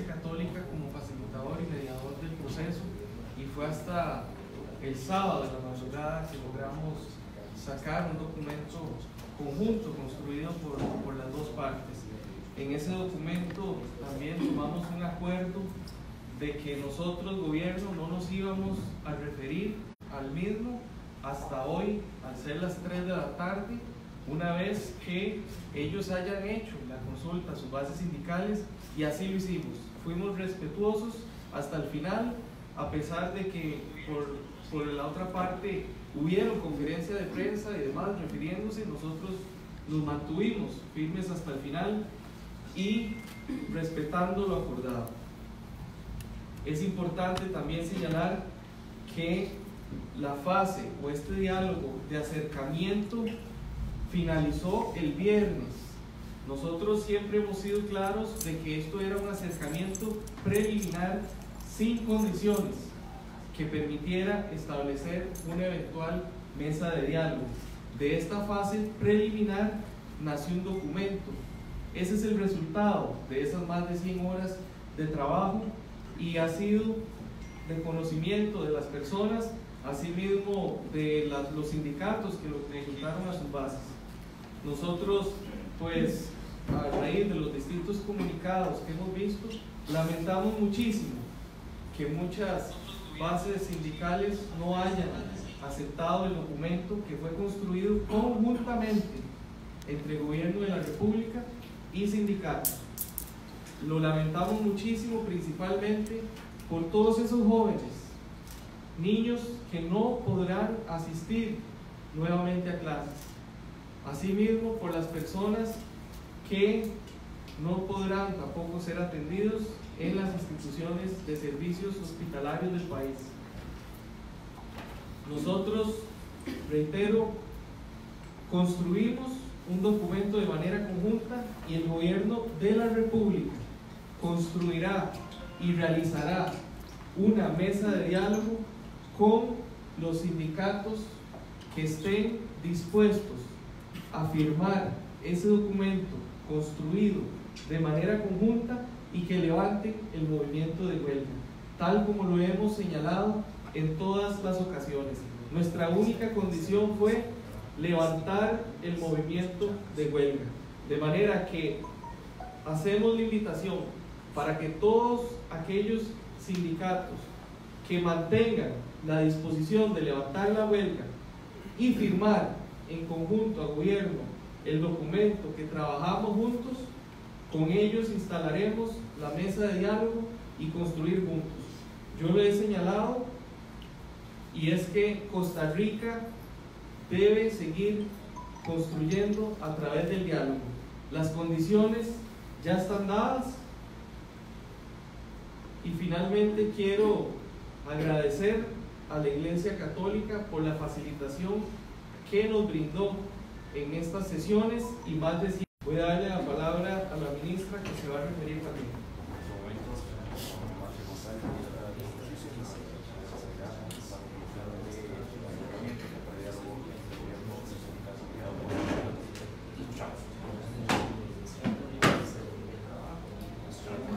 Católica como facilitador y mediador del proceso, y fue hasta el sábado de la madrugada que logramos sacar un documento conjunto construido por las dos partes. En ese documento también tomamos un acuerdo de que nosotros, gobierno, no nos íbamos a referir al mismo hasta hoy, al ser las 3 de la tarde, una vez que ellos hayan hecho la consulta a sus bases sindicales, y así lo hicimos. Fuimos respetuosos hasta el final, a pesar de que por la otra parte hubieron conferencia de prensa y demás refiriéndose. Nosotros nos mantuvimos firmes hasta el final y respetando lo acordado. Es importante también señalar que la fase o este diálogo de acercamiento finalizó el viernes. Nosotros siempre hemos sido claros de que esto era un acercamiento preliminar sin condiciones que permitiera establecer una eventual mesa de diálogo. De esta fase preliminar nació un documento. Ese es el resultado de esas más de 100 horas de trabajo y ha sido de conocimiento de las personas, asimismo de los sindicatos que lo ejecutaron a sus bases. Nosotros, pues, a raíz de los distintos comunicados que hemos visto, lamentamos muchísimo que muchas bases sindicales no hayan aceptado el documento que fue construido conjuntamente entre el Gobierno de la República y sindicatos. Lo lamentamos muchísimo, principalmente por todos esos jóvenes, niños que no podrán asistir nuevamente a clases. Asimismo, por las personas que no podrán tampoco ser atendidos en las instituciones de servicios hospitalarios del país. Nosotros, reitero, construimos un documento de manera conjunta y el Gobierno de la República construirá y realizará una mesa de diálogo con los sindicatos que estén dispuestos a firmar ese documento construido de manera conjunta y que levanten el movimiento de huelga, tal como lo hemos señalado en todas las ocasiones. Nuestra única condición fue levantar el movimiento de huelga, de manera que hacemos la invitación para que todos aquellos sindicatos que mantengan la disposición de levantar la huelga y firmar en conjunto al gobierno el documento que trabajamos juntos, con ellos instalaremos la mesa de diálogo y construir juntos. Yo lo he señalado, y es que Costa Rica debe seguir construyendo a través del diálogo. Las condiciones ya están dadas, y finalmente quiero agradecer a la Iglesia Católica por la facilitación que nos brindó en estas sesiones y más de 100. Voy a darle la palabra a la ministra, que se va a referir también.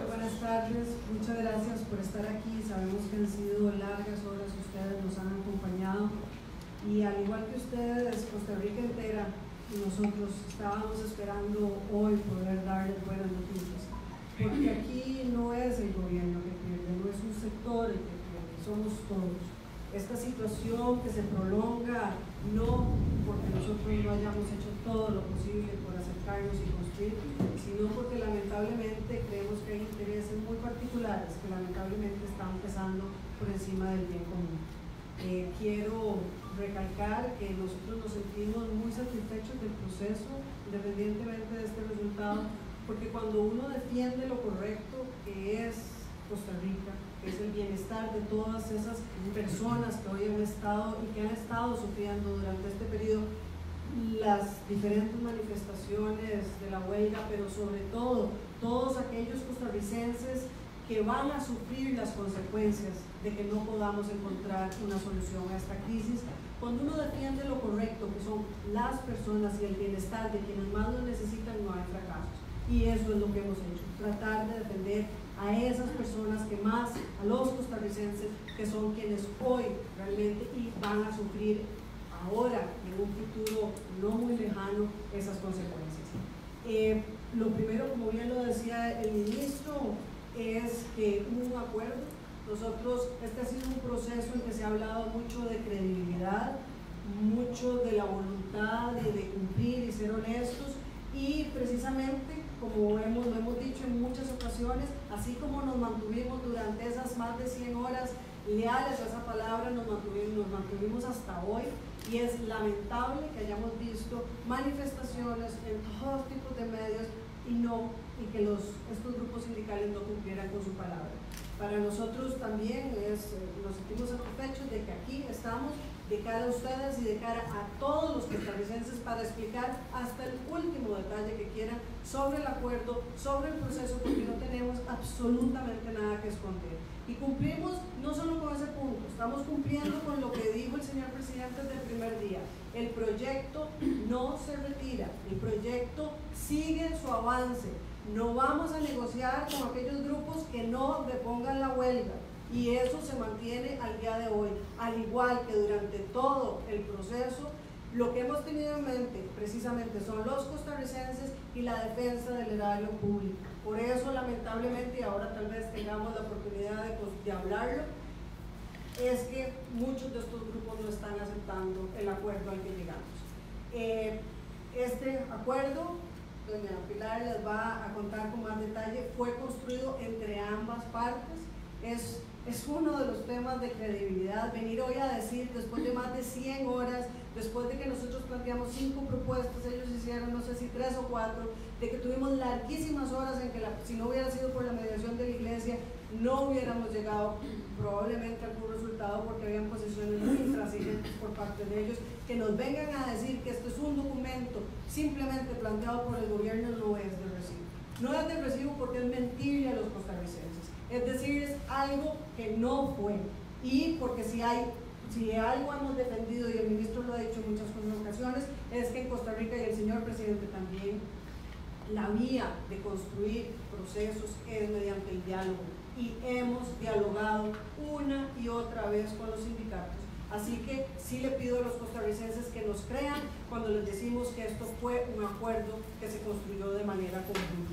Buenas tardes, muchas gracias por estar aquí. Sabemos que han sido largas horas, ustedes nos han acompañado y al igual que ustedes, Costa Rica entera, nosotros estábamos esperando hoy poder darles buenas noticias, porque aquí no es el gobierno que pierde, no es un sector el que pierde, somos todos. Esta situación que se prolonga no porque nosotros no hayamos hecho todo lo posible por acercarnos y construir, sino porque lamentablemente creemos que hay intereses muy particulares que lamentablemente están pesando por encima del bien común. Quiero recalcar que nosotros nos sentimos muy satisfechos del proceso, independientemente de este resultado, porque cuando uno defiende lo correcto, que es Costa Rica, que es el bienestar de todas esas personas que hoy han estado y que han estado sufriendo durante este periodo las diferentes manifestaciones de la huelga, pero sobre todo todos aquellos costarricenses que van a sufrir las consecuencias de que no podamos encontrar una solución a esta crisis. Cuando uno defiende lo correcto, que son las personas y el bienestar de quienes más lo necesitan, no hay fracasos. y eso es lo que hemos hecho, tratar de defender a esas personas que más, a los costarricenses, que son quienes hoy realmente y van a sufrir ahora, en un futuro no muy lejano, esas consecuencias. Lo primero, como bien lo decía el ministro, es que hubo un acuerdo. Nosotros, este ha sido un proceso en que se ha hablado mucho de credibilidad, mucho de la voluntad de cumplir y ser honestos, y precisamente, como lo hemos dicho en muchas ocasiones, así como nos mantuvimos durante esas más de 100 horas leales a esa palabra, nos mantuvimos hasta hoy, y es lamentable que hayamos visto manifestaciones en todos tipos de medios y que estos grupos sindicales no cumplieran con su palabra. Para nosotros también nos sentimos satisfechos de que aquí estamos de cara a ustedes y de cara a todos los costarricenses para explicar hasta el último detalle que quieran sobre el acuerdo, sobre el proceso, porque no tenemos absolutamente nada que esconder. Y cumplimos no solo con ese punto, estamos cumpliendo con lo que dijo el señor presidente desde el primer día. El proyecto no se retira, el proyecto sigue su avance. No vamos a negociar con aquellos grupos que no depongan la huelga, y eso se mantiene al día de hoy, al igual que durante todo el proceso. Lo que hemos tenido en mente precisamente son los costarricenses y la defensa del erario público. Por eso, lamentablemente, y ahora tal vez tengamos la oportunidad de hablarlo, es que muchos de estos grupos no están aceptando el acuerdo al que llegamos. Este acuerdo, doña Pilar les va a contar con más detalle, fue construido entre ambas partes. Es uno de los temas de credibilidad, venir hoy a decir, después de más de 100 horas, después de que nosotros planteamos 5 propuestas, ellos hicieron no sé si 3 o 4, de que tuvimos larguísimas horas en que si no hubiera sido por la mediación de la iglesia, no hubiéramos llegado probablemente a algún resultado, porque habían posiciones muy intransigentes por parte de ellos. Que nos vengan a decir que esto es un documento simplemente planteado por el gobierno no es de recibo. No es de recibo porque es mentirle a los costarricenses. Es decir, es algo que no fue, y porque si algo hemos defendido, y el ministro lo ha dicho en muchas ocasiones, es que en Costa Rica, y el señor presidente también, la vía de construir procesos es mediante el diálogo, y hemos dialogado una y otra vez con los sindicatos. Así que sí le pido a los costarricenses que nos crean cuando les decimos que esto fue un acuerdo que se construyó de manera conjunta.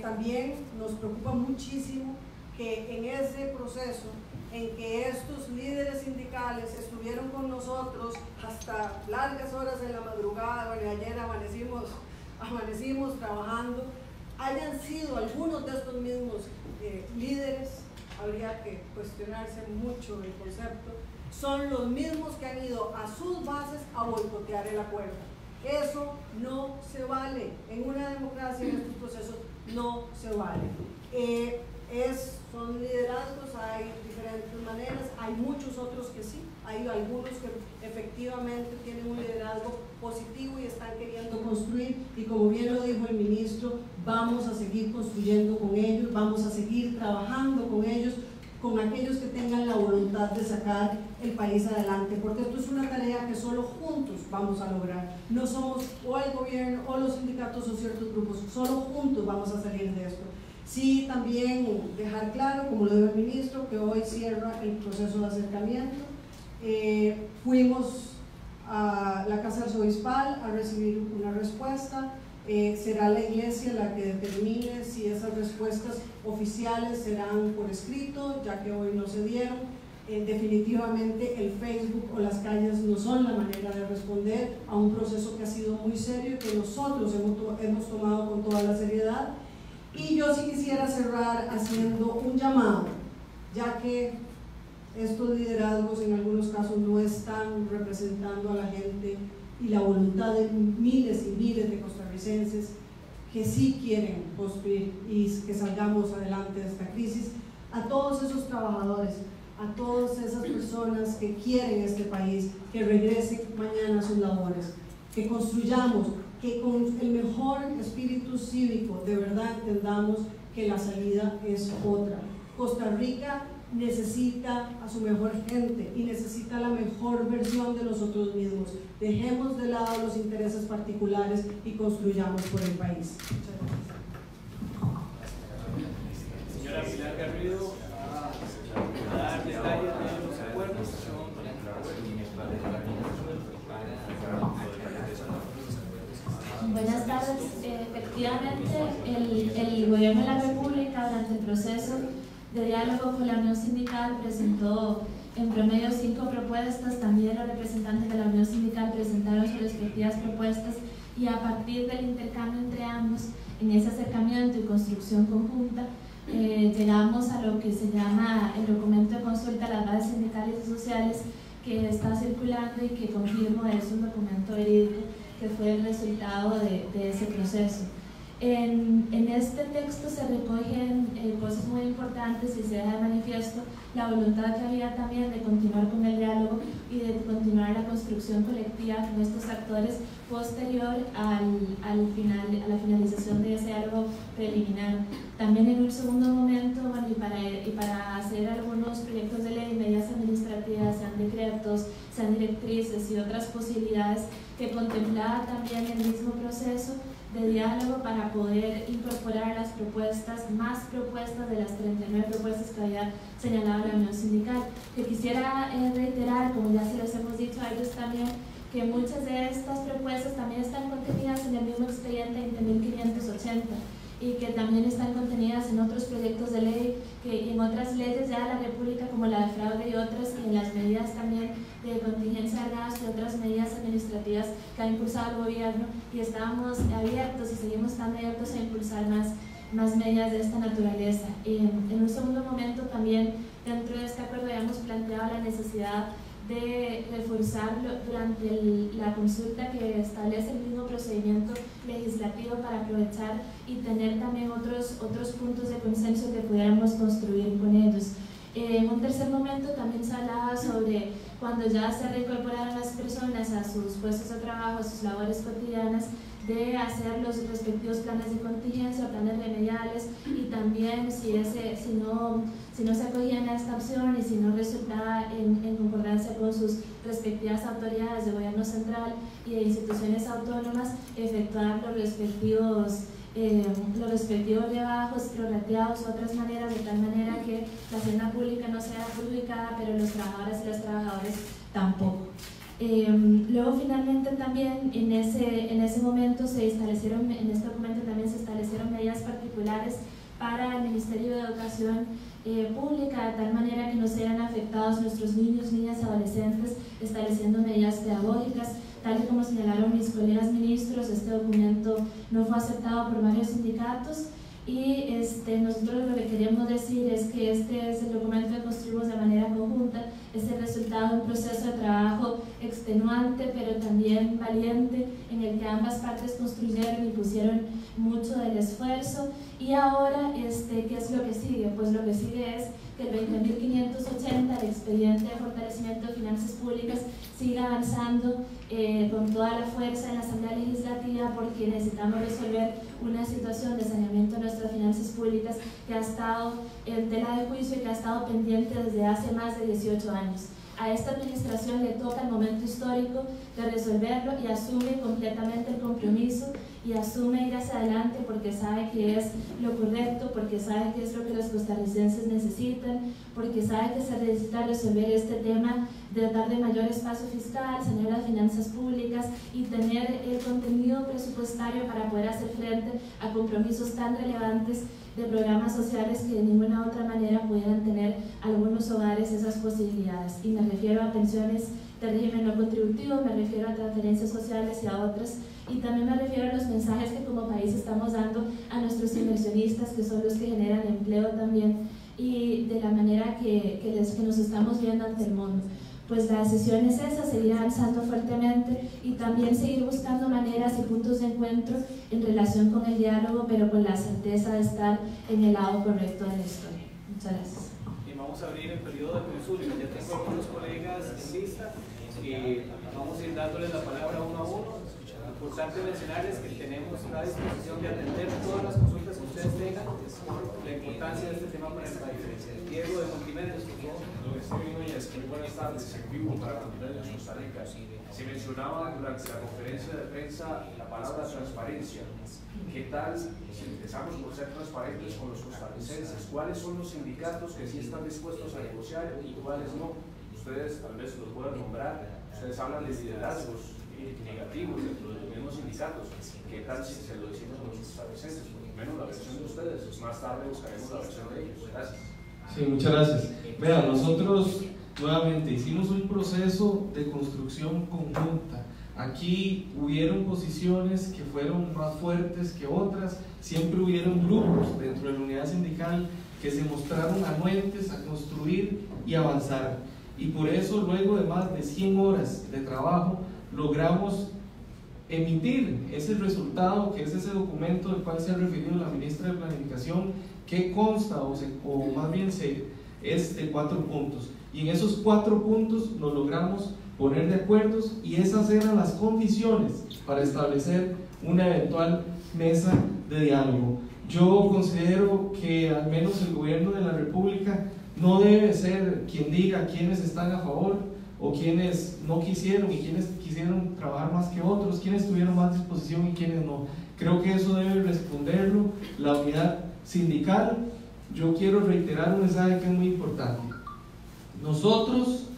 También nos preocupa muchísimo que en ese proceso en que estos líderes sindicales estuvieron con nosotros hasta largas horas de la madrugada, bueno, ayer amanecimos trabajando, hayan sido algunos de estos mismos líderes, habría que cuestionarse mucho el concepto, son los mismos que han ido a sus bases a boicotear el acuerdo. Eso no se vale. En una democracia, en estos procesos, no se vale. Son liderazgos, hay diferentes maneras, hay muchos otros que sí, hay algunos que efectivamente tienen un liderazgo positivo y están queriendo construir, y como bien lo dijo el ministro, vamos a seguir construyendo con ellos, vamos a seguir trabajando con ellos, con aquellos que tengan la voluntad de sacar el país adelante, porque esto es una tarea que solo juntos vamos a lograr. No somos o el gobierno o los sindicatos o ciertos grupos, solo juntos vamos a salir de esto. Sí, también dejar claro, como lo dijo el ministro, que hoy cierra el proceso de acercamiento. Fuimos a la Casa Arzobispal a recibir una respuesta. Será la iglesia la que determine si esas respuestas oficiales serán por escrito, ya que hoy no se dieron. Definitivamente el Facebook o las calles no son la manera de responder a un proceso que ha sido muy serio y que nosotros hemos tomado con toda la seriedad. Y yo sí quisiera cerrar haciendo un llamado, ya que estos liderazgos en algunos casos no están representando a la gente y la voluntad de miles y miles de costarricenses que sí quieren construir y que salgamos adelante de esta crisis. A todos esos trabajadores, a todas esas personas que quieren este país, que regresen mañana a sus labores, que construyamos, que con el mejor espíritu cívico de verdad entendamos que la salida es otra. Costa Rica necesita a su mejor gente y necesita la mejor versión de nosotros mismos. Dejemos de lado los intereses particulares y construyamos por el país. Muchas gracias. Señora Pilar Garrido, a dar detalles de los acuerdos. Buenas tardes. Efectivamente, el Gobierno de la República, durante el proceso de diálogo con la Unión Sindical, presentó en promedio 5 propuestas. También los representantes de la Unión Sindical presentaron sus respectivas propuestas, y a partir del intercambio entre ambos, en ese acercamiento y construcción conjunta, llegamos a lo que se llama el documento de consulta a las bases sindicales y sociales, que está circulando y que confirmo es un documento verídico que fue el resultado de ese proceso. En este texto se recogen cosas muy importantes y se deja de manifiesto la voluntad que había también de continuar con el diálogo y de continuar la construcción colectiva con estos actores posterior a la finalización de ese diálogo preliminar. También en un segundo momento, bueno, y para hacer algunos proyectos de ley, medidas administrativas, sean decretos, sean directrices y otras posibilidades que contemplaba también el mismo proceso de diálogo para poder incorporar las propuestas, más propuestas de las 39 propuestas que había señalado la Unión Sindical. Que quisiera reiterar, como ya se los hemos dicho a ellos también, que muchas de estas propuestas también están contenidas en el mismo expediente 20.580 y que también están contenidas en otros proyectos de ley y en otras leyes ya de la República, como la de fraude y otras, y en las medidas también de contingencia de gasto y otras medidas administrativas que ha impulsado el gobierno, y estábamos abiertos y seguimos estando abiertos a impulsar más medidas de esta naturaleza. En un segundo momento también, dentro de este acuerdo, habíamos planteado la necesidad de reforzarlo durante la consulta, que establece el mismo procedimiento legislativo para aprovechar y tener también otros puntos de consenso que pudiéramos construir con ellos. En un tercer momento también se hablaba sobre cuando ya se reincorporaron las personas a sus puestos de trabajo, a sus labores cotidianas, de hacer los respectivos planes de contingencia o planes remediales, y también si no se acogían a esta opción y si no resultaba en concordancia con sus respectivas autoridades de gobierno central y de instituciones autónomas, efectuar los respectivos rebajos, prorrateados u otras maneras, de tal manera que la hacienda pública no sea perjudicada, pero los trabajadores y los trabajadores tampoco. Luego finalmente también en ese momento en este documento también se establecieron medidas particulares para el Ministerio de Educación Pública, de tal manera que no sean afectados nuestros niños, niñas y adolescentes, estableciendo medidas pedagógicas. Tal y como señalaron mis colegas ministros, este documento no fue aceptado por varios sindicatos, y nosotros lo que queremos decir es que este es el documento que construimos de manera conjunta, es el resultado de un proceso de trabajo extenuante pero también valiente, en el que ambas partes construyeron y pusieron mucho del esfuerzo. Y ahora, ¿qué es lo que sigue? Pues lo que sigue es que el 20.580, el expediente de fortalecimiento de finanzas públicas, siga avanzando con toda la fuerza en la Asamblea Legislativa, porque necesitamos resolver una situación de saneamiento de nuestras finanzas públicas que ha estado en tela de juicio y que ha estado pendiente desde hace más de 18 años. A esta administración le toca el momento histórico de resolverlo, y asume completamente el compromiso y asume ir hacia adelante, porque sabe que es lo correcto, porque sabe que es lo que los costarricenses necesitan, porque sabe que se necesita resolver este tema de darle mayor espacio fiscal, sanear las finanzas públicas y tener el contenido presupuestario para poder hacer frente a compromisos tan relevantes de programas sociales que de ninguna otra manera pudieran tener algunos hogares esas posibilidades. Y me refiero a pensiones de régimen no contributivo, me refiero a transferencias sociales y a otras, y también me refiero a los mensajes que como país estamos dando a nuestros inversionistas, que son los que generan empleo también, y de la manera que nos estamos viendo ante el mundo. Pues la decisión es esa, seguir avanzando fuertemente y también seguir buscando maneras y puntos de encuentro en relación con el diálogo, pero con la certeza de estar en el lado correcto de la historia. Muchas gracias. Y vamos a abrir el periodo de consulta. Ya tengo a algunos colegas en lista y vamos a ir dándoles la palabra uno a uno. Importante mencionarles que tenemos la disposición de atender todas las consultas que ustedes tengan por la importancia de este tema para el país. Diego de Multimedios, por favor. Muy buenas tardes, ejecutivo para Multimedios Costa Rica. Se mencionaba durante la conferencia de prensa la palabra transparencia. ¿Qué tal si empezamos por ser transparentes con los costarricenses? ¿Cuáles son los sindicatos que sí están dispuestos a negociar y cuáles no? Ustedes tal vez los puedan nombrar. Ustedes hablan de liderazgos negativos dentro de los mismos sindicatos. ¿Qué tal si se lo decimos a los costarricenses? Por lo menos la versión de ustedes. Más tarde buscaremos la versión de ellos. Gracias. Sí, muchas gracias. Vean, nosotros nuevamente hicimos un proceso de construcción conjunta. Aquí hubieron posiciones que fueron más fuertes que otras, siempre hubieron grupos dentro de la unidad sindical que se mostraron anuentes a construir y avanzar. Y por eso, luego de más de 100 horas de trabajo, logramos emitir ese resultado, que es ese documento del cual se ha referido la ministra de Planificación, que consta, o más bien es de 4 puntos. Y en esos 4 puntos nos logramos poner de acuerdo y esas eran las condiciones para establecer una eventual mesa de diálogo. Yo considero que al menos el gobierno de la República no debe ser quien diga quiénes están a favor o quienes no quisieron y quienes quisieron trabajar más que otros, quienes tuvieron más disposición y quienes no. Creo que eso debe responderlo la unidad sindical. Yo quiero reiterar un mensaje que es muy importante. Nosotros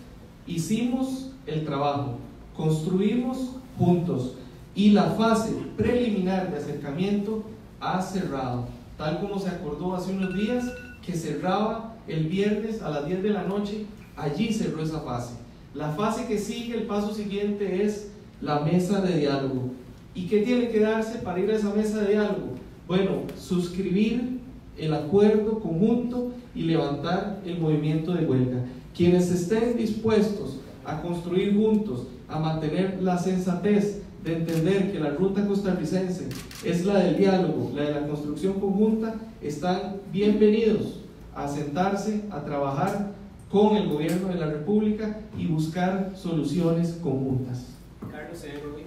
hicimos el trabajo, construimos juntos y la fase preliminar de acercamiento ha cerrado, tal como se acordó hace unos días que cerraba el viernes a las 10 de la noche, allí cerró esa fase. La fase que sigue, el paso siguiente es la mesa de diálogo. ¿Y qué tiene que darse para ir a esa mesa de diálogo? Bueno, suscribir el acuerdo conjunto y levantar el movimiento de huelga. Quienes estén dispuestos a construir juntos, a mantener la sensatez de entender que la ruta costarricense es la del diálogo, la de la construcción conjunta, están bienvenidos a sentarse, a trabajar con el gobierno de la República y buscar soluciones conjuntas. Carlos Rubí.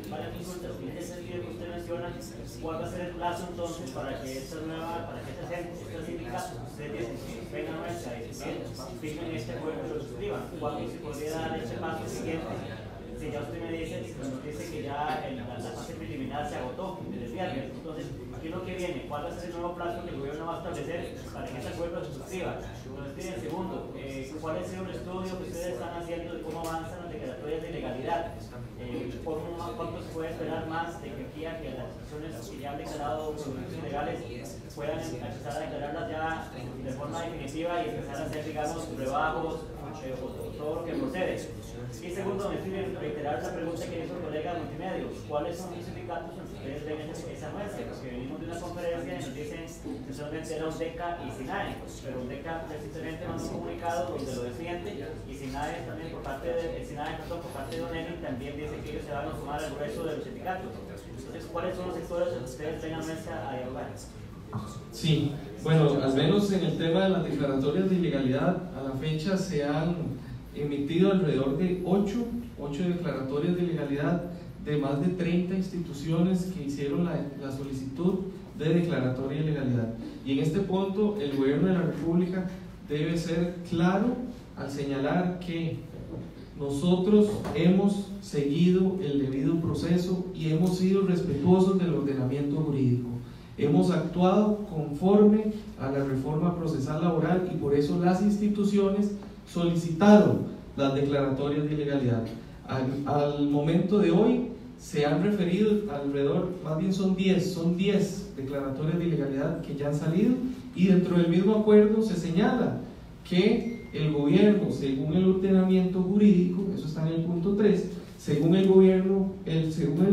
Varias consultas. En ese sentido que usted menciona, ¿cuál va a ser el plazo entonces para que estos sindicatos, ustedes vengan a nuestra y firmen este acuerdo y lo suscriban? ¿Cuándo se podría dar ese paso siguiente? Si ya usted me dice que ya la fase preliminar se agotó el viernes, entonces, aquí lo que viene, ¿cuál va a ser el nuevo plazo que el gobierno va a establecer para que ese acuerdo se suscriba? Entonces, en segundo, ¿cuál es el estudio que ustedes están haciendo de cómo avanzan las declaratorias de ilegalidad? ¿Cuánto se puede esperar más de que aquí a que las personas que ya han declarado productos ilegales puedan empezar a declararlas ya de forma definitiva y empezar a hacer, digamos, rebajos o todo lo que procede? Y segundo, me piden reiterar la pregunta que hizo el colega de Multimedios: ¿cuáles son los sindicatos en los que ustedes ven esa muestra? Porque venimos de una conferencia y nos dicen que solamente era UNDECA y SINAE, pero UNDECA precisamente mandó un comunicado donde lo defiende, y SINAE también por parte de Don Lenin también dice que ellos se van a sumar al grueso de los sindicatos. Entonces, ¿cuáles son los sectores en los que ustedes ven a nuestra a dialogar? Sí, bueno, al menos en el tema de las declaratorias de ilegalidad, a la fecha se han emitido alrededor de 8 declaratorias de ilegalidad de más de 30 instituciones que hicieron la solicitud de declaratoria de ilegalidad. Y en este punto el gobierno de la República debe ser claro al señalar que nosotros hemos seguido el debido proceso y hemos sido respetuosos del ordenamiento jurídico. Hemos actuado conforme a la reforma procesal laboral y por eso las instituciones solicitaron las declaratorias de ilegalidad. Al momento de hoy se han referido alrededor, más bien son 10 declaratorias de ilegalidad que ya han salido, y dentro del mismo acuerdo se señala que el gobierno, según el ordenamiento jurídico, eso está en el punto 3, según el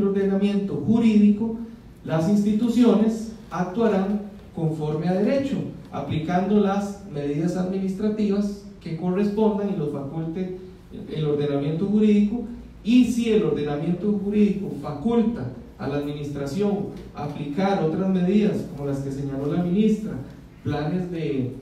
ordenamiento jurídico, las instituciones actuarán conforme a derecho, aplicando las medidas administrativas que correspondan y los faculte el ordenamiento jurídico. Y si el ordenamiento jurídico faculta a la administración aplicar otras medidas como las que señaló la ministra, planes de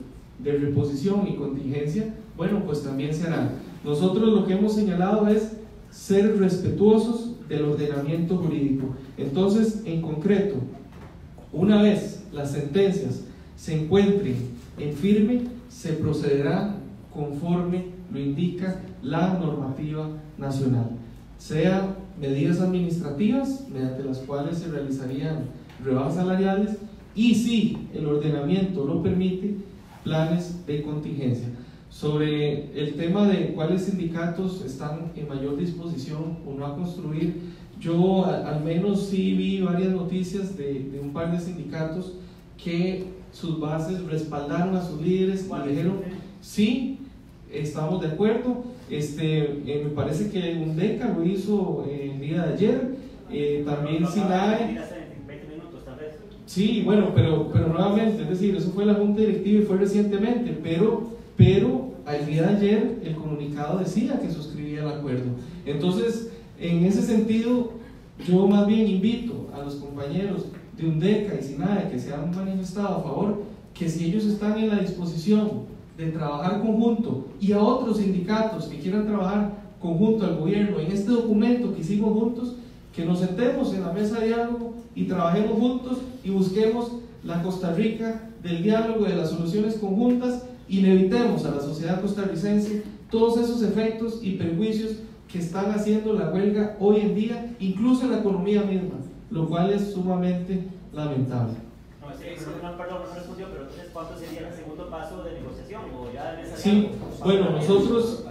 reposición y contingencia, bueno, pues también se harán. Nosotros lo que hemos señalado es ser respetuosos del ordenamiento jurídico. Entonces, en concreto, una vez las sentencias se encuentren en firme, se procederá conforme lo indica la normativa nacional, sea medidas administrativas mediante las cuales se realizarían rebajas salariales, y si el ordenamiento lo permite, planes de contingencia. Sobre el tema de cuáles sindicatos están en mayor disposición o no a construir, yo al menos sí vi varias noticias de un par de sindicatos que sus bases respaldaron a sus líderes y dijeron sí, estamos de acuerdo. Me parece que UNDECA lo hizo el día de ayer, también SINAE. Sí, bueno, pero nuevamente, es decir, eso fue la junta directiva y fue recientemente, pero al día de ayer el comunicado decía que suscribía el acuerdo. Entonces, en ese sentido, yo más bien invito a los compañeros de UNDECA y SINAE que se han manifestado a favor, que si ellos están en la disposición de trabajar conjunto, y a otros sindicatos que quieran trabajar conjunto al gobierno en este documento que hicimos juntos, que nos sentemos en la mesa de diálogo y trabajemos juntos y busquemos la Costa Rica del diálogo, de las soluciones conjuntas, y le evitemos a la sociedad costarricense todos esos efectos y perjuicios que están haciendo la huelga hoy en día, incluso en la economía misma, lo cual es sumamente lamentable. Perdón, no respondió, pero entonces, ¿cuánto sería el segundo paso de negociación? ¿O ya de sí, bueno, nosotros,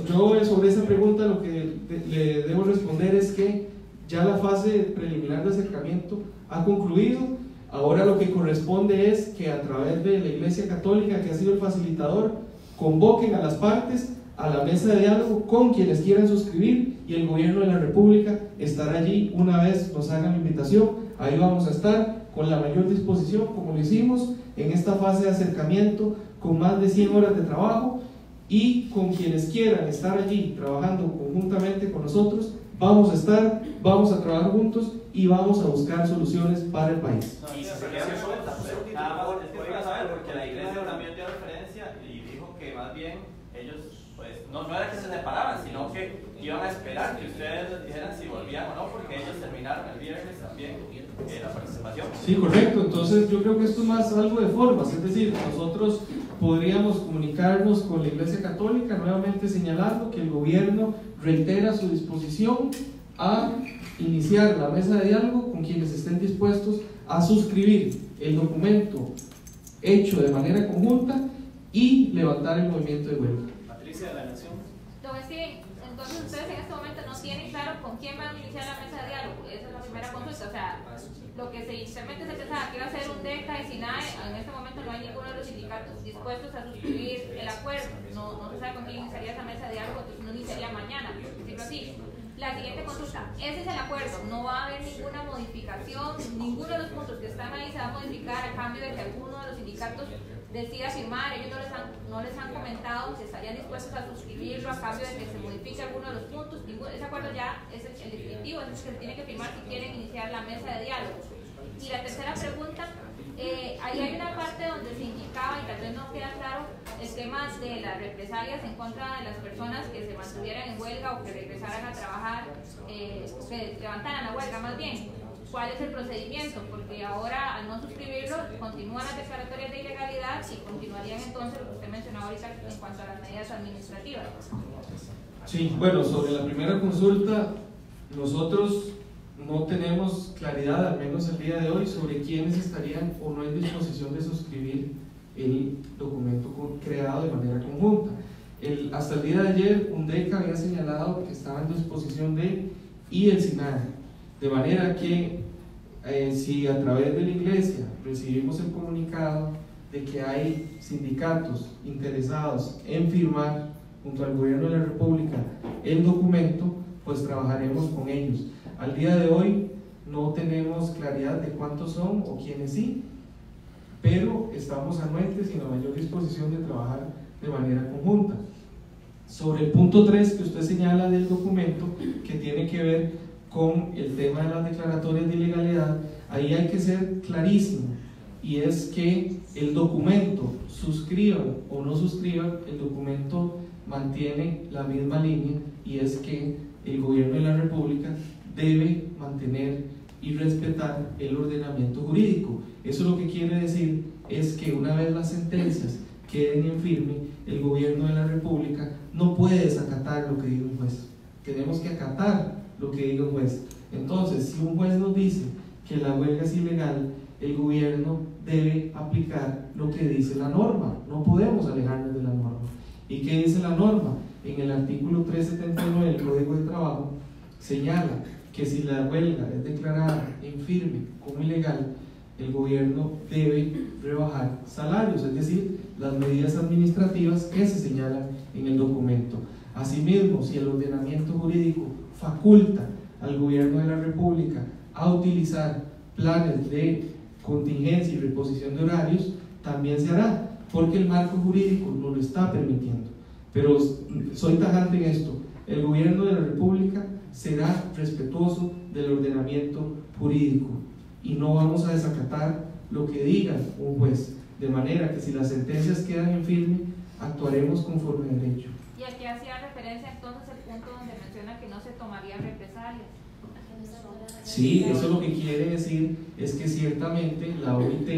yo sobre esa pregunta lo que le debo responder es que ya la fase preliminar de acercamiento ha concluido. Ahora lo que corresponde es que a través de la Iglesia Católica, que ha sido el facilitador, convoquen a las partes a la mesa de diálogo con quienes quieran suscribir, y el gobierno de la República estará allí una vez nos hagan la invitación. Ahí vamos a estar con la mayor disposición, como lo hicimos en esta fase de acercamiento, con más de 100 horas de trabajo, y con quienes quieran estar allí trabajando conjuntamente con nosotros, vamos a estar, vamos a trabajar juntos y vamos a buscar soluciones para el país. Porque la iglesia también dio referencia y dijo que más bien ellos, pues, no era que se separaban, sino que iban a esperar que ustedes les dijeran si volvían o no, porque ellos terminaron el viernes también la participación. Sí, correcto. Entonces yo creo que esto es más algo de formas, es decir, nosotros podríamos comunicarnos con la Iglesia Católica, nuevamente señalando que el gobierno reitera su disposición a iniciar la mesa de diálogo con quienes estén dispuestos a suscribir el documento hecho de manera conjunta y levantar el movimiento de huelga. Patricia de la Nación. Don Steven, entonces ustedes en este momento no tienen claro con quién van a iniciar la mesa de diálogo. Esa es la primera consulta. O sea, lo que inicialmente se pensaba que iba a ser UNDECA y SINAE, en este momento no hay ninguno de los sindicatos dispuestos a suscribir el acuerdo. No se sabe con quién iniciaría esa mesa de diálogo, entonces no iniciaría mañana, por decirlo así. La siguiente consulta, ese es el acuerdo, no va a haber ninguna modificación, ninguno de los puntos que están ahí se va a modificar a cambio de que alguno de los sindicatos decida firmar. Ellos no les han comentado si estarían dispuestos a suscribirlo a cambio de que se modifique alguno de los puntos. Ese acuerdo ya es el definitivo, es el que se tiene que firmar si quieren iniciar la mesa de diálogo. Y la tercera pregunta, ahí hay una parte donde se indicaba, y tal vez no queda claro, el tema de las represalias en contra de las personas que se mantuvieran en huelga o que regresaran a trabajar, que levantaran la huelga más bien. ¿Cuál es el procedimiento? Porque ahora, al no suscribirlo, continúan las declaratorias de ilegalidad y continuarían entonces lo que usted mencionaba ahorita en cuanto a las medidas administrativas. Sí, bueno, sobre la primera consulta, nosotros no tenemos claridad, al menos el día de hoy, sobre quiénes estarían o no en disposición de suscribir el documento creado de manera conjunta. Hasta el día de ayer, UNDECA había señalado que estaba en disposición y el SINAE. De manera que si a través de la Iglesia recibimos el comunicado de que hay sindicatos interesados en firmar junto al gobierno de la República el documento, pues trabajaremos con ellos. Al día de hoy no tenemos claridad de cuántos son o quiénes sí, pero estamos anuentes y en la mayor disposición de trabajar de manera conjunta. Sobre el punto 3 que usted señala del documento, que tiene que ver con el tema de las declaratorias de ilegalidad, ahí hay que ser clarísimo, y es que el documento, suscriban o no suscriban, el documento mantiene la misma línea, y es que el gobierno de la República debe mantener y respetar el ordenamiento jurídico. Eso lo que quiere decir es que una vez las sentencias queden en firme, el gobierno de la República no puede desacatar lo que diga un juez. Tenemos que acatar lo que diga un juez. Entonces, si un juez nos dice que la huelga es ilegal, el gobierno debe aplicar lo que dice la norma. No podemos alejarnos de la norma. ¿Y qué dice la norma? En el artículo 379 del Código de Trabajo señala que si la huelga es declarada infirme como ilegal, el gobierno debe rebajar salarios, es decir, las medidas administrativas que se señalan en el documento. Asimismo, si el ordenamiento jurídico faculta al gobierno de la República a utilizar planes de contingencia y reposición de horarios, también se hará, porque el marco jurídico nos lo está permitiendo. Pero soy tajante en esto: el gobierno de la República será respetuoso del ordenamiento jurídico y no vamos a desacatar lo que diga un juez, de manera que si las sentencias quedan en firme, actuaremos conforme a derecho. Y aquí hacía referencia entonces el punto donde menciona que no se tomarían represalias. Sí, eso lo que quiere decir es que ciertamente la OIT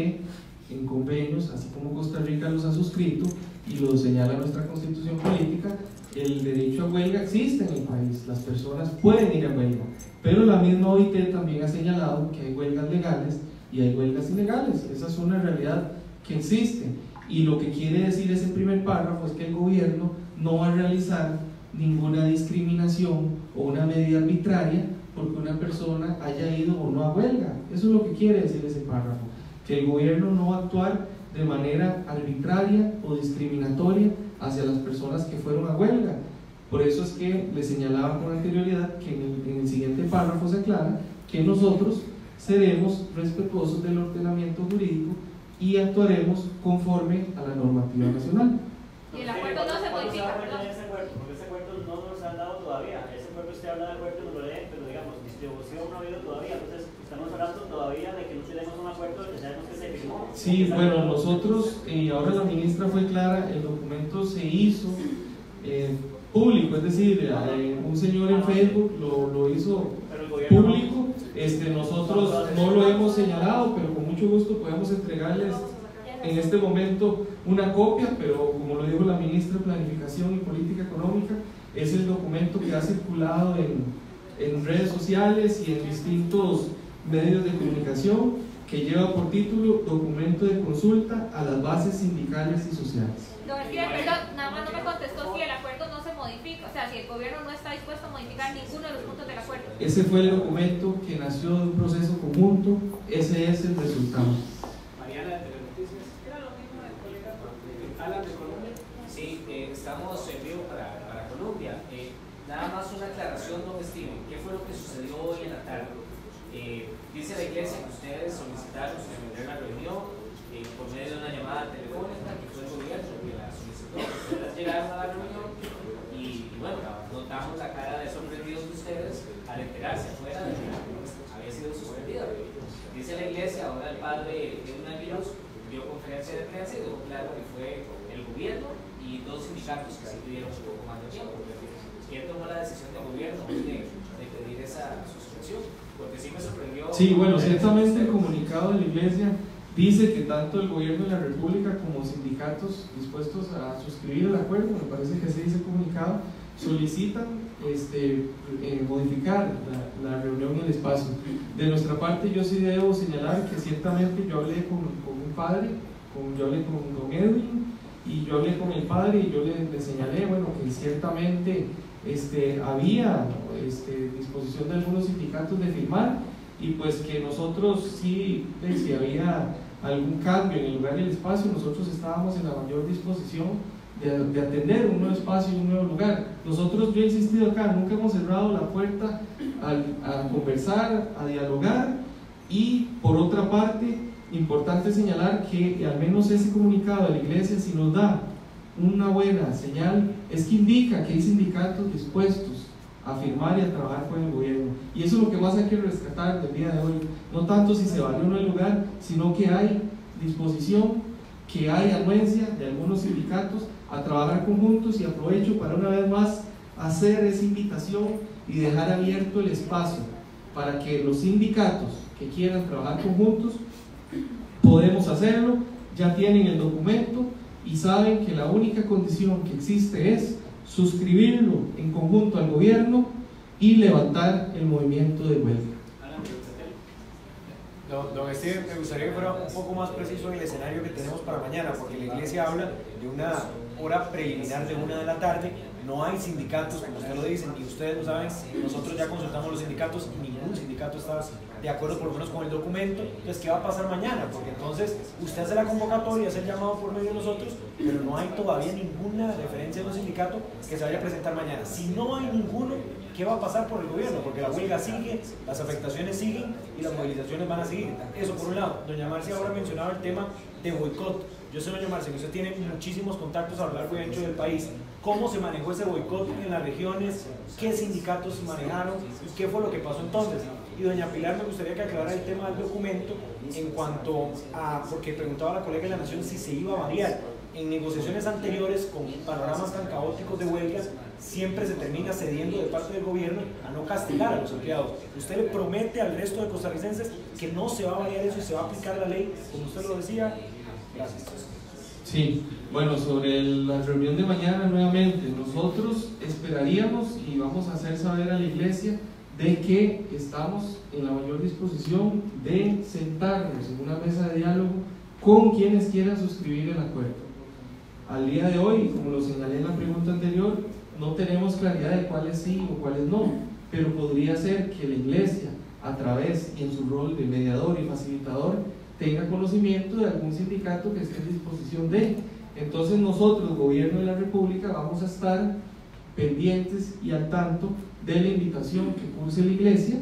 en convenios, así como Costa Rica los ha suscrito y lo señala nuestra constitución política, el derecho a huelga existe en el país, las personas pueden ir a huelga, pero la misma OIT también ha señalado que hay huelgas legales y hay huelgas ilegales. Esa es una realidad que existe, y lo que quiere decir ese primer párrafo es que el gobierno no va a realizar ninguna discriminación o una medida arbitraria porque una persona haya ido o no a huelga. Eso es lo que quiere decir ese párrafo, que el gobierno no va a actuar de manera arbitraria o discriminatoria hacia las personas que fueron a huelga. Por eso es que le señalaba con anterioridad que en el siguiente párrafo se aclara que nosotros seremos respetuosos del ordenamiento jurídico y actuaremos conforme a la normativa nacional. Y el acuerdo no se modifica, porque ese acuerdo no nos han dado todavía. Ese acuerdo, usted habla de acuerdo, no lo leen, pero digamos, distribución no ha habido todavía. Entonces, estamos hablando todavía de que no tenemos un acuerdo que sabemos que se firmó. Sí, bueno, nosotros, ahora la ministra fue clara, el documento se hizo público, es decir, un señor en Facebook lo hizo público. Nosotros no lo hemos señalado, pero con mucho gusto podemos entregarles en este momento una copia, pero como lo dijo la ministra de Planificación y Política Económica, es el documento que ha circulado en redes sociales y en distintos medios de comunicación, que lleva por título Documento de consulta a las bases sindicales y sociales. Don Esquivel, perdón, nada más no me contestó si el acuerdo no se modifica, o sea, si el gobierno no está dispuesto a modificar ninguno de los puntos del acuerdo. Ese fue el documento que nació de un proceso conjunto, ese es el resultado. Mariana, de Telenoticias. Era lo mismo del colega. Alan, de Colombia. Sí, estamos en vivo para Colombia. Nada más una aclaración, don Steven. ¿Qué fue lo que sucedió hoy en la tarde? Dice la iglesia que ustedes solicitaron suspender la reunión por medio de una llamada telefónica, que fue el gobierno que la solicitó. Ustedes llegaron a la reunión y bueno, notamos la cara de sorprendidos de ustedes al enterarse afuera de que había sido suspendida. Dice la iglesia, ahora el padre de una virus dio conferencia de prensa y dejó claro que fue el gobierno y dos sindicatos que sí pidieron un poco más de tiempo. ¿Quién tomó la decisión del gobierno de pedir esa suspensión? Porque sí me sorprendió. Sí, bueno, ciertamente el comunicado de la iglesia dice que tanto el gobierno de la República como sindicatos dispuestos a suscribir el acuerdo, me parece que así dice el comunicado, solicitan modificar la reunión en el espacio. De nuestra parte, yo sí debo señalar que ciertamente yo hablé con un padre, yo hablé con don Edwin y yo hablé con el padre y yo le señalé, bueno, que ciertamente había disposición de algunos sindicatos de firmar, y pues que nosotros sí, si había algún cambio en el lugar y el espacio, nosotros estábamos en la mayor disposición de atender un nuevo espacio y un nuevo lugar. Nosotros, yo he insistido acá, nunca hemos cerrado la puerta a conversar, a dialogar, y por otra parte, importante señalar que al menos ese comunicado de la iglesia, si nos da una buena señal, es que indica que hay sindicatos dispuestos a firmar y a trabajar con el gobierno, y eso es lo que más hay que rescatar del día de hoy, no tanto si se valió o no el lugar, sino que hay disposición, que hay anuencia de algunos sindicatos a trabajar conjuntos. Y aprovecho para una vez más hacer esa invitación y dejar abierto el espacio para que los sindicatos que quieran trabajar conjuntos, podemos hacerlo, ya tienen el documento y saben que la única condición que existe es suscribirlo en conjunto al gobierno y levantar el movimiento de huelga. Don Steven, me gustaría que fuera un poco más preciso en el escenario que tenemos para mañana, porque la iglesia habla de una hora preliminar de 1 de la tarde, no hay sindicatos, como usted lo dice, y ustedes lo saben, nosotros ya consultamos los sindicatos y ningún sindicato está de acuerdo por lo menos con el documento. Entonces, ¿qué va a pasar mañana? Porque entonces usted hace la convocatoria, hace el llamado por medio de nosotros, pero no hay todavía ninguna referencia de un sindicato que se vaya a presentar mañana. Si no hay ninguno, ¿qué va a pasar por el gobierno? Porque la huelga sigue, las afectaciones siguen y las movilizaciones van a seguir. Eso por un lado. Doña Marcia ahora mencionaba el tema de boicot. Yo sé, doña Marcia, que usted tiene muchísimos contactos a lo largo y ancho del país. ¿Cómo se manejó ese boicot en las regiones? ¿Qué sindicatos manejaron? ¿Y qué fue lo que pasó entonces? Y doña Pilar, me gustaría que aclarara el tema del documento en cuanto a, porque preguntaba la colega de la Nación si se iba a variar. En negociaciones anteriores, con panoramas tan caóticos de huelgas, siempre se termina cediendo de parte del gobierno a no castigar a los empleados. ¿Usted le promete al resto de costarricenses que no se va a variar eso y se va a aplicar la ley, como usted lo decía? Gracias. Sí, bueno, sobre la reunión de mañana nuevamente, nosotros esperaríamos y vamos a hacer saber a la iglesia de que estamos en la mayor disposición de sentarnos en una mesa de diálogo con quienes quieran suscribir el acuerdo. Al día de hoy, como lo señalé en la pregunta anterior, no tenemos claridad de cuáles sí o cuáles no, pero podría ser que la iglesia, a través y en su rol de mediador y facilitador, tenga conocimiento de algún sindicato que esté en disposición de. Entonces nosotros, gobierno de la República, vamos a estar pendientes y al tanto de la invitación que curse la iglesia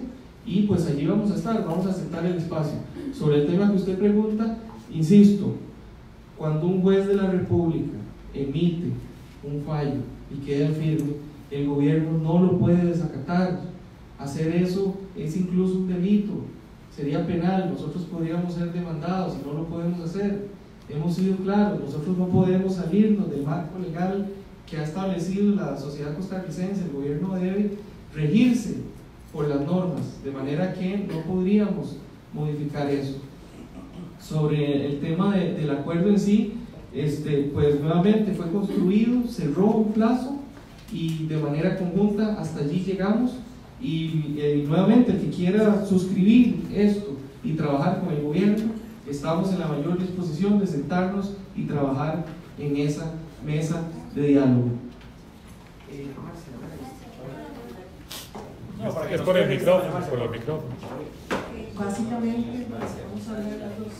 y pues allí vamos a estar, vamos a aceptar el espacio. Sobre el tema que usted pregunta, insisto, cuando un juez de la República emite un fallo y queda firme, el gobierno no lo puede desacatar. Hacer eso es incluso un delito, sería penal, nosotros podríamos ser demandados y no lo podemos hacer. Hemos sido claros, nosotros no podemos salirnos del marco legal que ha establecido la sociedad costarricense. El gobierno debe regirse por las normas, de manera que no podríamos modificar eso. Sobre el tema del acuerdo en sí, pues nuevamente fue construido, cerró un plazo y de manera conjunta hasta allí llegamos y nuevamente el que quiera suscribir esto y trabajar con el gobierno, estamos en la mayor disposición de sentarnos y trabajar en esa mesa de diálogo. Es por el micrófono, por los micrófonos. Básicamente, vamos a ver las dos.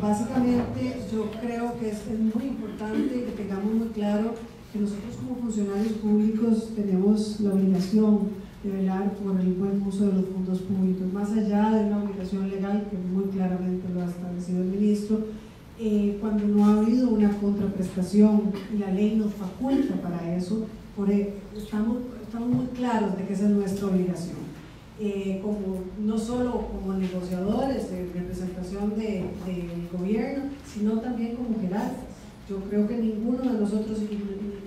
Básicamente, yo creo que es muy importante que tengamos muy claro que nosotros como funcionarios públicos tenemos la obligación de velar por el buen uso de los fondos públicos, más allá de una obligación legal que muy claramente lo ha establecido el ministro. Cuando no ha habido una contraprestación y la ley nos faculta para eso, estamos muy claros de que esa es nuestra obligación. No solo como negociadores de representación del gobierno, sino también como jerarcas. Yo creo que ninguno de nosotros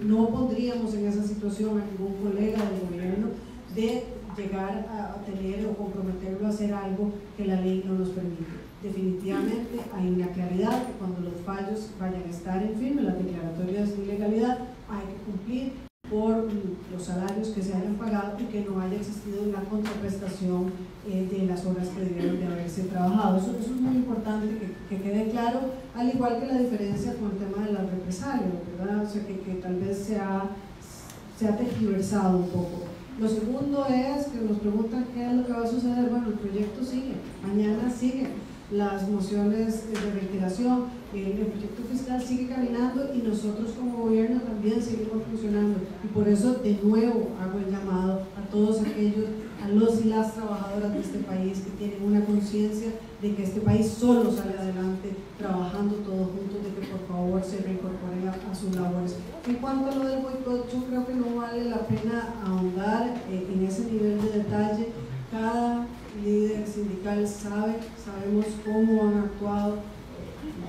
no pondríamos en esa situación a ningún colega del gobierno de llegar a tener o comprometerlo a hacer algo que la ley no nos permite. Definitivamente hay una claridad que cuando los fallos vayan a estar en firme, las declaratorias de ilegalidad, hay que cumplir por los salarios que se hayan pagado y que no haya existido una contraprestación de las horas que debieron de haberse trabajado. Eso es muy importante que quede claro, al igual que la diferencia con el tema de las represalias, ¿verdad? O sea, que tal vez se ha tergiversado un poco. Lo segundo es que nos preguntan qué es lo que va a suceder. Bueno, el proyecto sigue, mañana sigue, las mociones de retiración, el proyecto fiscal sigue caminando y nosotros como gobierno también seguimos funcionando. Y por eso de nuevo hago el llamado a todos aquellos, a los y las trabajadoras de este país que tienen una conciencia de que este país solo sale adelante trabajando todos juntos, de que por favor se reincorporen a sus labores. En cuanto a lo del boicot, yo creo que no vale la pena ahondar en ese nivel de detalle. Cada líder sindical sabemos cómo han actuado,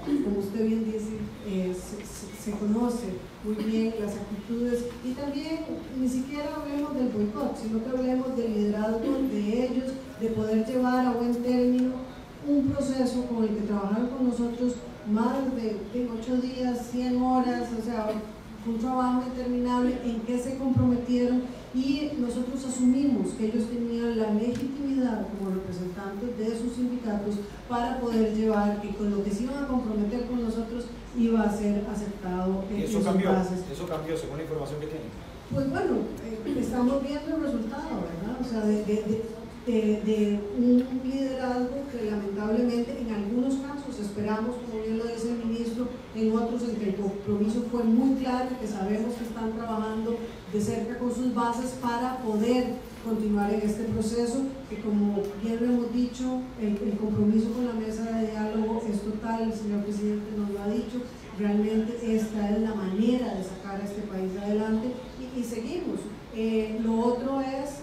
como usted bien dice, se conoce muy bien las actitudes, y también ni siquiera hablemos del boicot, sino que hablemos del liderazgo de ellos, de poder llevar a buen término un proceso con el que trabajaron con nosotros más de 8 días, 100 horas, o sea, un trabajo interminable en que se comprometieron, y nosotros asumimos que ellos tenían la legitimidad como representantes de sus sindicatos para poder llevar que con lo que se iban a comprometer con nosotros iba a ser aceptado en eso sus cambió, bases. eso cambió según la información que tienen. Pues bueno, estamos viendo el resultado, ¿verdad? O sea, de un liderazgo que lamentablemente en algunos casos esperamos, como bien lo dice el ministro, en otros en que el compromiso fue muy claro, que sabemos que están trabajando de cerca con sus bases para poder continuar en este proceso, que como bien lo hemos dicho, el compromiso con la mesa de diálogo es total, el señor presidente nos lo ha dicho, realmente esta es la manera de sacar a este país adelante, y seguimos. Lo otro es,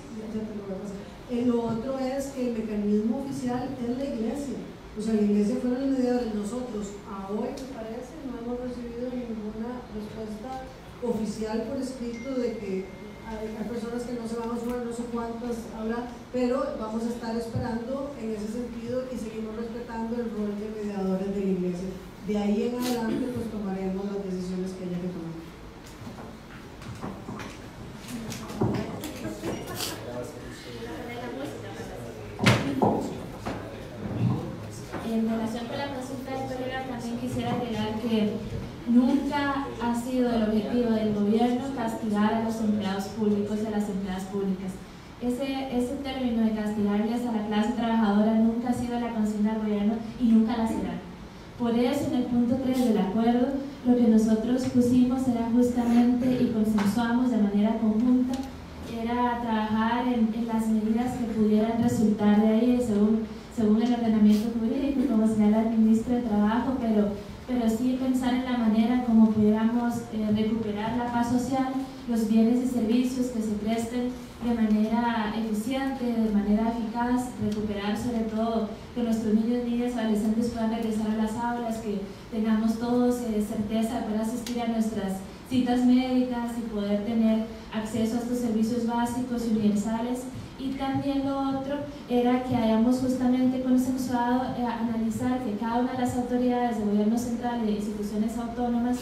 lo otro es que el mecanismo oficial es la iglesia, o sea, la iglesia fueron los mediadores. Nosotros a hoy, me parece, no hemos recibido ninguna respuesta oficial por escrito de que hay personas que no se van a sumar, no sé cuántas habrá, pero vamos a estar esperando en ese sentido y seguimos respetando el rol de mediadores de la iglesia. De ahí en adelante pues tomaremos las decisiones que haya que tomar. En relación con la consulta de también quisiera agregar que nunca ha sido el objetivo del gobierno castigar a los empleados públicos y a las empleadas públicas. Ese término de castigarles a la clase trabajadora nunca ha sido la consigna del gobierno y nunca la será. Por eso, en el punto 3 del acuerdo, lo que nosotros pusimos era justamente, y consensuamos de manera conjunta, era trabajar en las medidas que pudieran resultar de ahí según el ordenamiento jurídico, como señala el ministro de Trabajo, pero sí pensar en la manera como pudiéramos recuperar la paz social, los bienes y servicios que se presten de manera eficiente, de manera eficaz, recuperar sobre todo que nuestros niños, niñas, adolescentes puedan regresar a las aulas, que tengamos todos certeza de poder asistir a nuestras citas médicas y poder tener acceso a estos servicios básicos y universales. Y también lo otro era que hayamos justamente consensuado analizar que cada una de las autoridades de gobierno central y de instituciones autónomas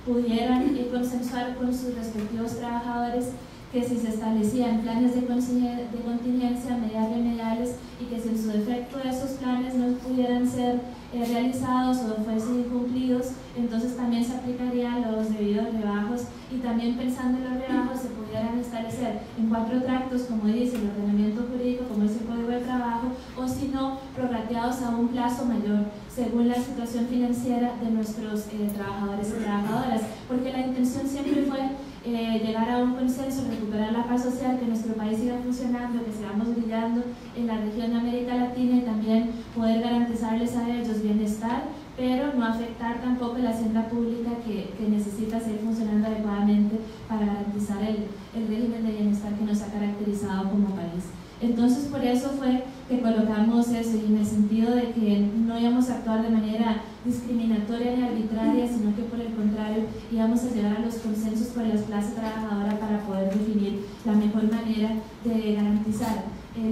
pudieran consensuar con sus respectivos trabajadores que si se establecían planes de contingencia, medidas remediales, y que si en su defecto esos planes no pudieran ser realizados o fuesen incumplidos, entonces también se aplicarían los debidos rebajos, y también pensando en los rebajos se pudieran establecer en 4 tractos, como dice el ordenamiento jurídico, como es el Código de Trabajo, o si no, prorrateados a un plazo mayor, según la situación financiera de nuestros trabajadores y trabajadoras, porque la intención siempre fue llegar a un consenso, recuperar la paz social, que nuestro país siga funcionando, que sigamos brillando en la región de América Latina, y también poder garantizarles a ellos bienestar, pero no afectar tampoco la hacienda pública que necesita seguir funcionando adecuadamente para garantizar el régimen de bienestar que nos ha caracterizado como país. Entonces, por eso fue que colocamos eso, y en el sentido de que no íbamos a actuar de manera discriminatoria ni arbitraria, sino que por el contrario íbamos a llegar a los consensos por la clase trabajadora para poder definir la mejor manera de garantizar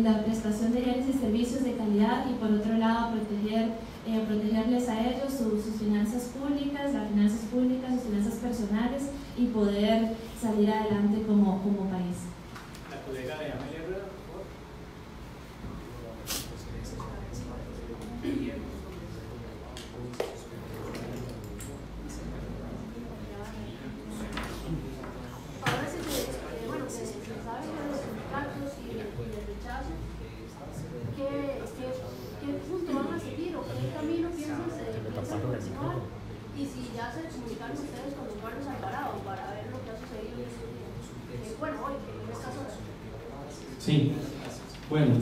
la prestación de bienes y servicios de calidad, y por otro lado protegerles a ellos sus finanzas públicas, sus finanzas personales, y poder salir adelante como país. La colega de Amelia Rueda, por favor. Ahora se sabe de los sindicatos y del rechazo, ¿qué punto van a seguir o qué camino piensan continuar? Y si ya se comunicaron ustedes con los guardias Alvarado para ver lo que ha sucedido hoy, en estas horas. Sí, bueno,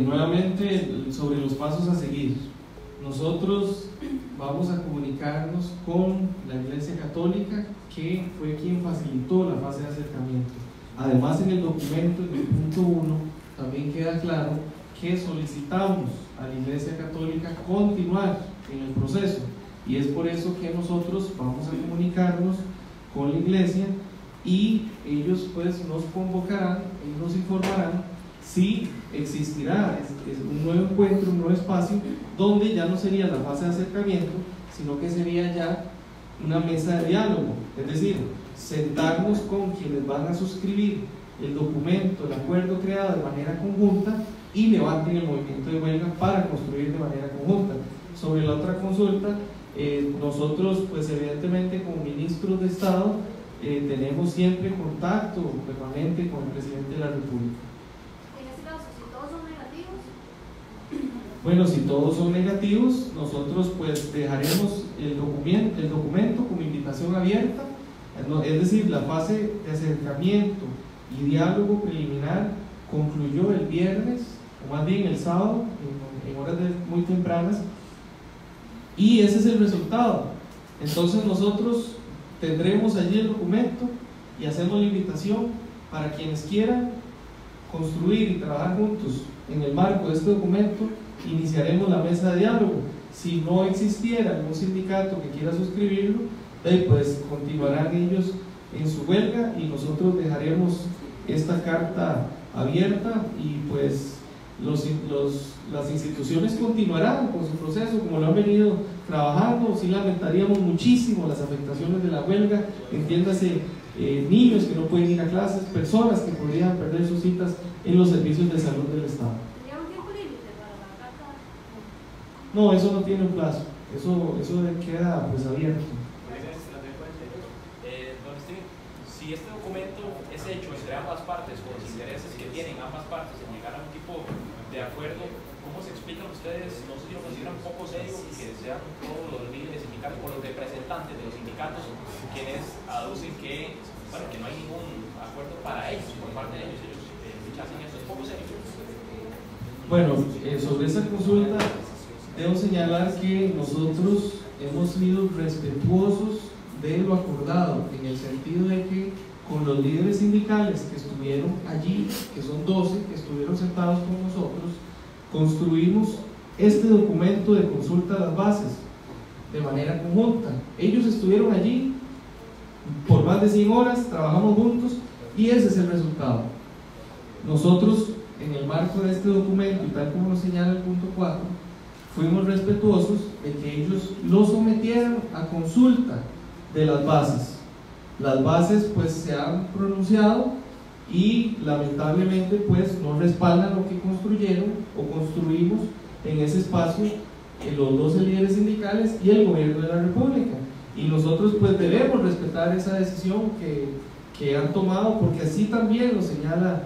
nuevamente sobre los pasos a seguir. Nosotros vamos a comunicarnos con la Iglesia Católica, que fue quien facilitó la fase de acercamiento. Además, en el documento, en el punto 1, también queda claro que solicitamos a la Iglesia Católica continuar en el proceso. Y es por eso que nosotros vamos a comunicarnos con la iglesia y ellos pues nos convocarán y nos informarán si existirá un nuevo encuentro, un nuevo espacio donde ya no sería la fase de acercamiento, sino que sería ya una mesa de diálogo, es decir, sentarnos con quienes van a suscribir el documento, el acuerdo creado de manera conjunta y levanten el movimiento de huelga para construir de manera conjunta. Sobre la otra consulta, nosotros pues evidentemente como ministros de Estado tenemos siempre contacto permanente con el presidente de la República. En este caso, si todos son negativos. Bueno, si todos son negativos, nosotros pues dejaremos el documento como invitación abierta, es decir, la fase de acercamiento y diálogo preliminar concluyó el viernes, o más bien el sábado, en horas muy tempranas, y ese es el resultado. Entonces nosotros tendremos allí el documento y hacemos la invitación para quienes quieran construir y trabajar juntos en el marco de este documento. Iniciaremos la mesa de diálogo. Si no existiera algún sindicato que quiera suscribirlo, pues continuarán ellos en su huelga y nosotros dejaremos esta carta abierta y pues las instituciones continuarán con su proceso como lo han venido trabajando. Sí lamentaríamos muchísimo las afectaciones de la huelga, entiéndase, niños que no pueden ir a clases, personas que podrían perder sus citas en los servicios de salud del Estado. ¿Tendría un tiempo límite para la carta? No, eso no tiene un plazo, eso queda pues abierto. Si este documento es hecho entre ambas partes, con los intereses que tienen ambas partes en llegar a un tipo de acuerdo, ¿cómo se explican ustedes? No sé si lo consideran un poco serio que sean todos los líderes sindicales o los representantes de los sindicatos quienes aducen que, bueno, que no hay ningún acuerdo para ellos, por parte de ellos rechazan eso. ¿Es poco serio? Bueno, sobre esa consulta debo señalar que nosotros hemos sido respetuosos de lo acordado, en el sentido de que con los líderes sindicales que estuvieron allí, que son 12, que estuvieron sentados con nosotros, construimos este documento de consulta a las bases de manera conjunta. Ellos estuvieron allí por más de 100 horas, trabajamos juntos y ese es el resultado. Nosotros, en el marco de este documento y tal como lo señala el punto 4, fuimos respetuosos de que ellos lo sometieran a consulta de las bases. Las bases pues se han pronunciado y lamentablemente pues no respaldan lo que construyeron o construimos en ese espacio los 12 líderes sindicales y el gobierno de la República, y nosotros pues debemos respetar esa decisión que han tomado, porque así también lo señala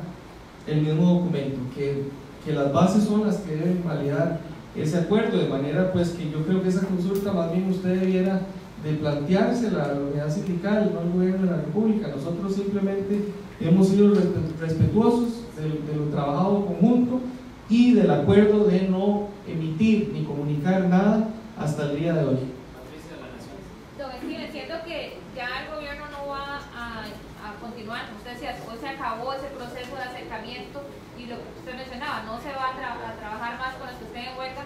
el mismo documento, que las bases son las que deben validar ese acuerdo, de manera pues que yo creo que esa consulta más bien usted debiera de planteársela a la unidad sindical, no al gobierno de la República. Nosotros simplemente hemos sido respetuosos de lo trabajado conjunto y del acuerdo de no emitir ni comunicar nada hasta el día de hoy. Don Steven, entiendo que ya el gobierno no va a continuar, usted decía, hoy se acabó ese proceso de acercamiento y lo que usted mencionaba, no se va a trabajar más con los que estén en huelga.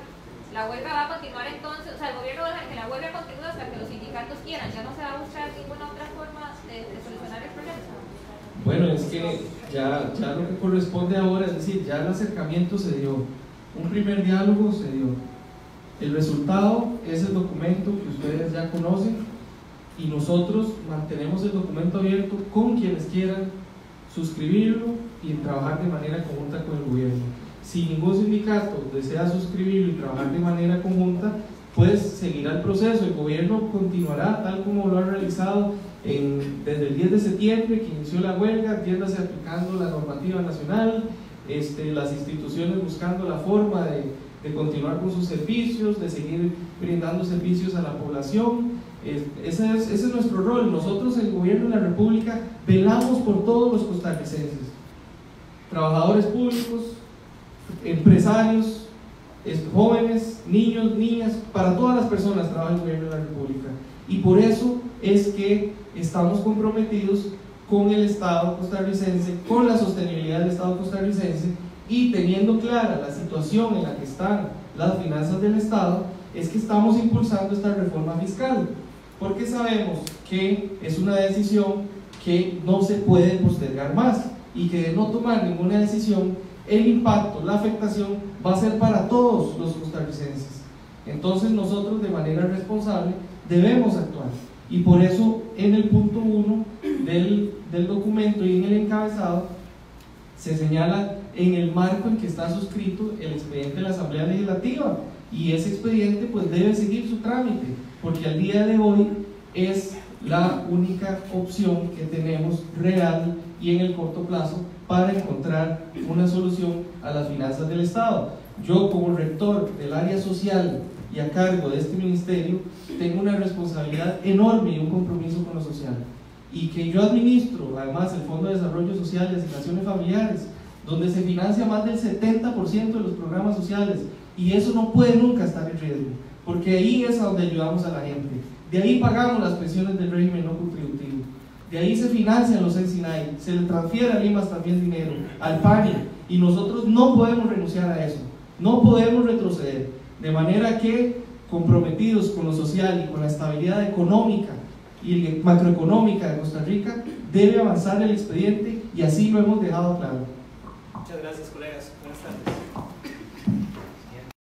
La huelga va a continuar entonces, o sea, el gobierno va a dejar que la huelga continúe hasta que los sindicatos quieran, ya no se va a buscar ninguna otra forma de solucionar el problema. Bueno, es que ya lo que corresponde ahora, es decir, ya el acercamiento se dio, un primer diálogo se dio, el resultado es el documento que ustedes ya conocen y nosotros mantenemos el documento abierto con quienes quieran suscribirlo y trabajar de manera conjunta con el gobierno. Si ningún sindicato desea suscribirlo y trabajar de manera conjunta, pues seguirá el proceso. El gobierno continuará tal como lo ha realizado desde el 10 de septiembre que inició la huelga, entiéndase aplicando la normativa nacional, las instituciones buscando la forma de continuar con sus servicios, de seguir brindando servicios a la población. Ese es nuestro rol. Nosotros, el gobierno de la República, velamos por todos los costarricenses, trabajadores públicos, empresarios, jóvenes, niños, niñas, para todas las personas trabaja el gobierno de la República, y por eso es que estamos comprometidos con el Estado costarricense, con la sostenibilidad del Estado costarricense, y teniendo clara la situación en la que están las finanzas del Estado, es que estamos impulsando esta reforma fiscal, porque sabemos que es una decisión que no se puede postergar más y que de no tomar ninguna decisión, el impacto, la afectación va a ser para todos los costarricenses. Entonces nosotros de manera responsable debemos actuar, y por eso en el punto 1 del documento y en el encabezado se señala en el marco en que está suscrito el expediente de la Asamblea Legislativa, y ese expediente pues debe seguir su trámite, porque al día de hoy es la única opción que tenemos real y en el corto plazo para encontrar una solución a las finanzas del Estado. Yo, como rector del área social y a cargo de este ministerio, tengo una responsabilidad enorme y un compromiso con lo social, y que yo administro además el Fondo de Desarrollo Social y Asignaciones Familiares, donde se financia más del 70% de los programas sociales, y eso no puede nunca estar en riesgo, porque ahí es a donde ayudamos a la gente, de ahí pagamos las pensiones del régimen no contributivo, de ahí se financian los ENSINAI, se le transfiere a Limas también dinero, al PANI, y nosotros no podemos renunciar a eso, no podemos retroceder, de manera que, comprometidos con lo social y con la estabilidad económica y macroeconómica de Costa Rica, debe avanzar el expediente, y así lo hemos dejado claro. Muchas gracias, colegas. Buenas tardes.